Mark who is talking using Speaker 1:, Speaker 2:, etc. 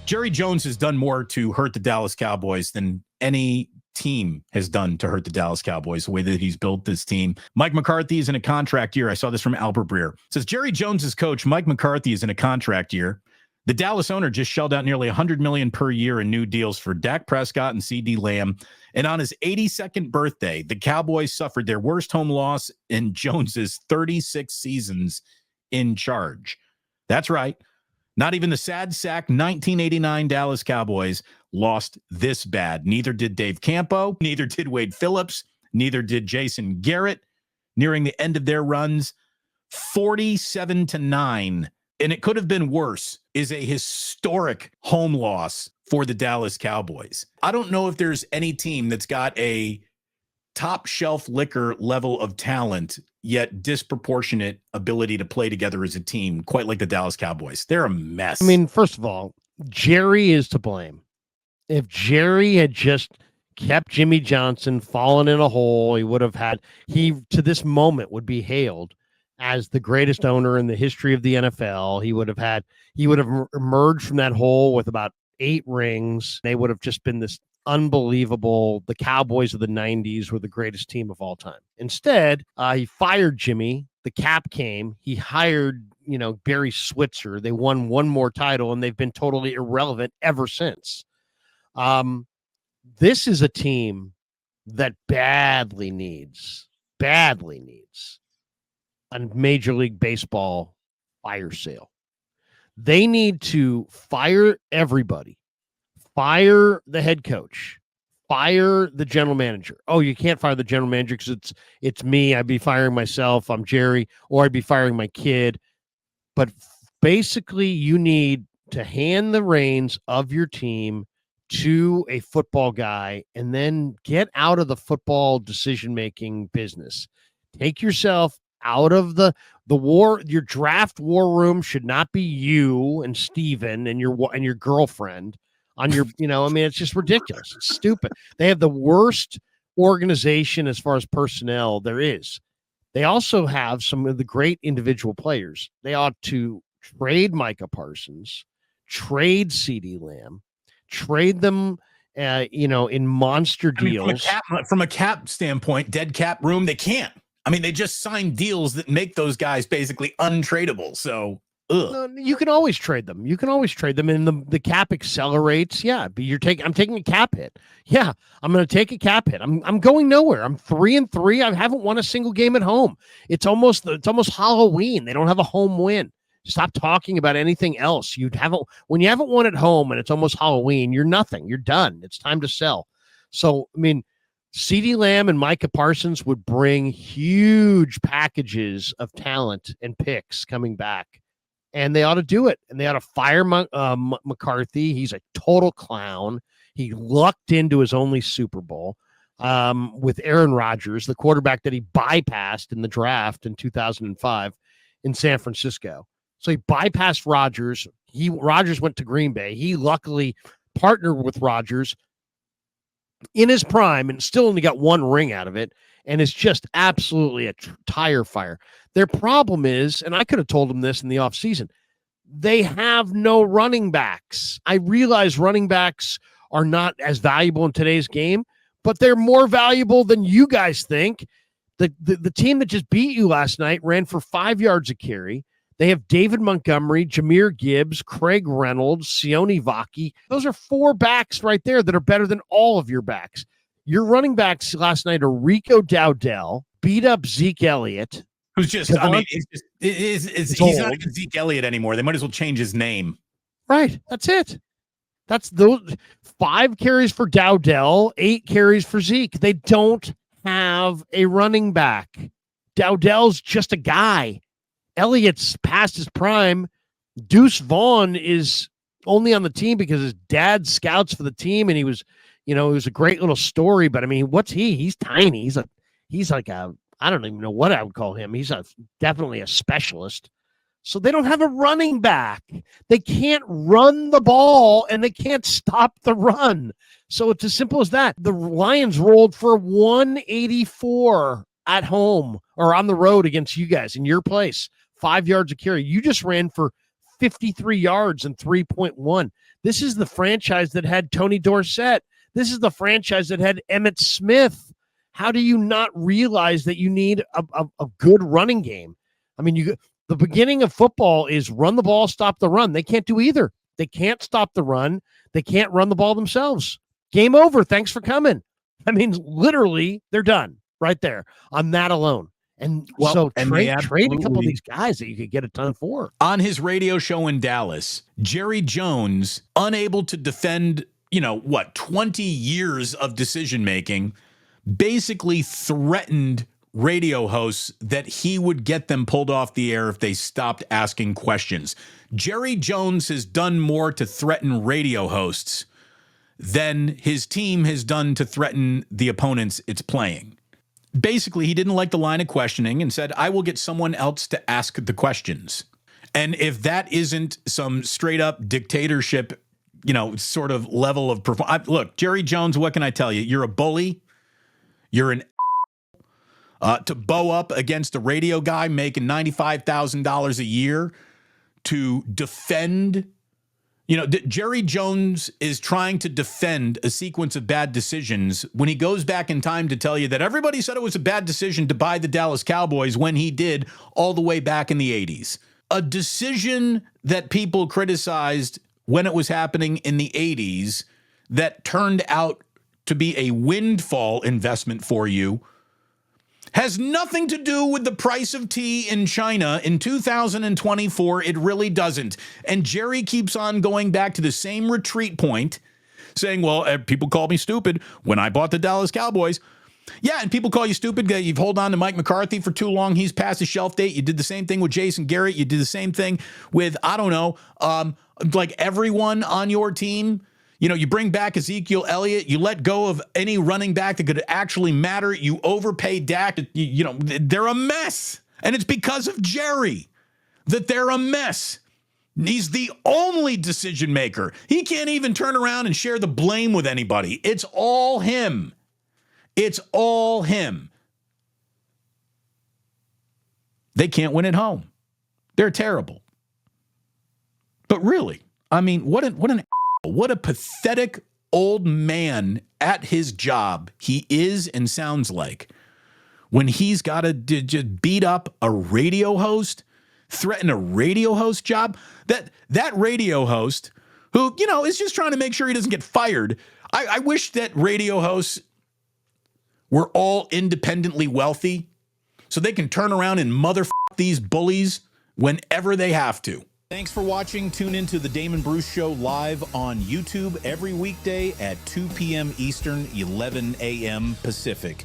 Speaker 1: Jerry Jones has done more to hurt the Dallas Cowboys than any team has done to hurt the Dallas Cowboys, the way that he's built this team. Mike McCarthy is in a contract year. I saw this from Albert Breer. It says Jerry Jones's coach, Mike McCarthy, is in a contract year. The Dallas owner just shelled out nearly $100 million per year in new deals for Dak Prescott and CeeDee Lamb. And on his 82nd birthday, the Cowboys suffered their worst home loss in Jones's 36 seasons in charge. That's right. Not even the sad sack 1989 Dallas Cowboys lost this bad. Neither did Dave Campo, neither did Wade Phillips, neither did Jason Garrett. Nearing the end of their runs, 47-9. And it could have been worse, is a historic home loss for the Dallas Cowboys. I don't know if there's any team that's got a top shelf liquor level of talent, yet disproportionate ability to play together as a team, quite like the Dallas Cowboys. They're a mess.
Speaker 2: I mean, first of all, Jerry is to blame. If Jerry had just kept Jimmy Johnson fallen in a hole, he would have to this moment would be hailed as the greatest owner in the history of the NFL. He would have emerged from that hole with about 8 rings. They would have just been this unbelievable. The Cowboys of the 90s were the greatest team of all time. Instead, he fired Jimmy. The cap came. He hired, Barry Switzer. They won one more title, and they've been totally irrelevant ever since. This is a team that badly needs a Major League Baseball fire sale. They need to fire everybody. Fire the head coach. Fire the general manager. Oh, you can't fire the general manager because it's me. I'd be firing myself. I'm Jerry. Or I'd be firing my kid. But basically, you need to hand the reins of your team to a football guy and then get out of the football decision-making business. Take yourself out of the war. Your draft war room should not be you and Steven and your girlfriend on your, it's just ridiculous. It's stupid. They have the worst organization as far as personnel there is. They also have some of the great individual players. They ought to trade Micah Parsons, trade CeeDee Lamb, trade them, in monster deals.
Speaker 1: From a cap standpoint, dead cap room, they can't. I mean, they just signed deals that make those guys basically untradeable. So,
Speaker 2: no, you can always trade them. And the cap accelerates. Yeah, but I'm taking a cap hit. Yeah, I'm going to take a cap hit. I'm going nowhere. I'm 3-3. I haven't won a single game at home. It's almost Halloween. They don't have a home win. Stop talking about anything else. When you haven't won at home and it's almost Halloween, you're nothing. You're done. It's time to sell. So, I mean, CeeDee Lamb and Micah Parsons would bring huge packages of talent and picks coming back, and they ought to do it. And they ought to fire McCarthy. He's a total clown. He lucked into his only Super Bowl with Aaron Rodgers, the quarterback that he bypassed in the draft in 2005 in San Francisco. So he bypassed Rodgers. Rodgers went to Green Bay. He luckily partnered with Rodgers in his prime and still only got 1 ring out of it, and it's just absolutely a tire fire. Their problem is, and I could have told them this in the offseason, they have no running backs. I realize running backs are not as valuable in today's game, but they're more valuable than you guys think. The team that just beat you last night ran for 5 yards a carry. They have David Montgomery, Jahmyr Gibbs, Craig Reynolds, Sione Vaki. Those are 4 backs right there that are better than all of your backs. Your running backs last night are Rico Dowdell, beat up Zeke Elliott.
Speaker 1: Who's just, he's not even Zeke Elliott anymore. They might as well change his name.
Speaker 2: Right. That's it. That's those 5 carries for Dowdell, 8 carries for Zeke. They don't have a running back. Dowdell's just a guy. Elliott's past his prime. Deuce Vaughn is only on the team because his dad scouts for the team, and he was, it was a great little story. But I mean, what's he? He's tiny. He's like a, I don't even know what I would call him. He's definitely a specialist. So they don't have a running back. They can't run the ball, and they can't stop the run. So it's as simple as that. The Lions rolled for 184 at home or on the road against you guys in your place. 5 yards a carry. You just ran for 53 yards and 3.1. This is the franchise that had Tony Dorsett. This is the franchise that had Emmitt Smith. How do you not realize that you need a good running game? I mean, the beginning of football is run the ball, stop the run. They can't do either. They can't stop the run. They can't run the ball themselves. Game over. Thanks for coming. I mean, literally, they're done right there on that alone. And trade a couple of these guys that you could get a ton for.
Speaker 1: On his radio show in Dallas, Jerry Jones, unable to defend, 20 years of decision making, basically threatened radio hosts that he would get them pulled off the air if they stopped asking questions. Jerry Jones has done more to threaten radio hosts than his team has done to threaten the opponents it's playing. Basically, he didn't like the line of questioning and said, I will get someone else to ask the questions. And if that isn't some straight up dictatorship, sort of level of performance. Look, Jerry Jones, what can I tell you? You're a bully. You're an to bow up against a radio guy making $95,000 a year to defend. Jerry Jones is trying to defend a sequence of bad decisions when he goes back in time to tell you that everybody said it was a bad decision to buy the Dallas Cowboys when he did all the way back in the 80s. A decision that people criticized when it was happening in the 80s that turned out to be a windfall investment for you has nothing to do with the price of tea in China in 2024. It really doesn't. And Jerry keeps on going back to the same retreat point, saying, well, people called me stupid when I bought the Dallas Cowboys. Yeah, and people call you stupid. You've held on to Mike McCarthy for too long. He's past his shelf date. You did the same thing with Jason Garrett. You did the same thing with, like everyone on your team. You bring back Ezekiel Elliott. You let go of any running back that could actually matter. You overpay Dak. They're a mess. And it's because of Jerry that they're a mess. He's the only decision maker. He can't even turn around and share the blame with anybody. It's all him. It's all him. They can't win at home. They're terrible. But really, I mean, what a pathetic old man at his job he is and sounds like when he's got to just beat up a radio host, threaten a radio host job. That radio host who, is just trying to make sure he doesn't get fired. I wish that radio hosts were all independently wealthy so they can turn around and motherfuck these bullies whenever they have to. Thanks for watching. Tune into the Damon Bruce Show live on YouTube every weekday at 2 p.m. Eastern, 11 a.m. Pacific.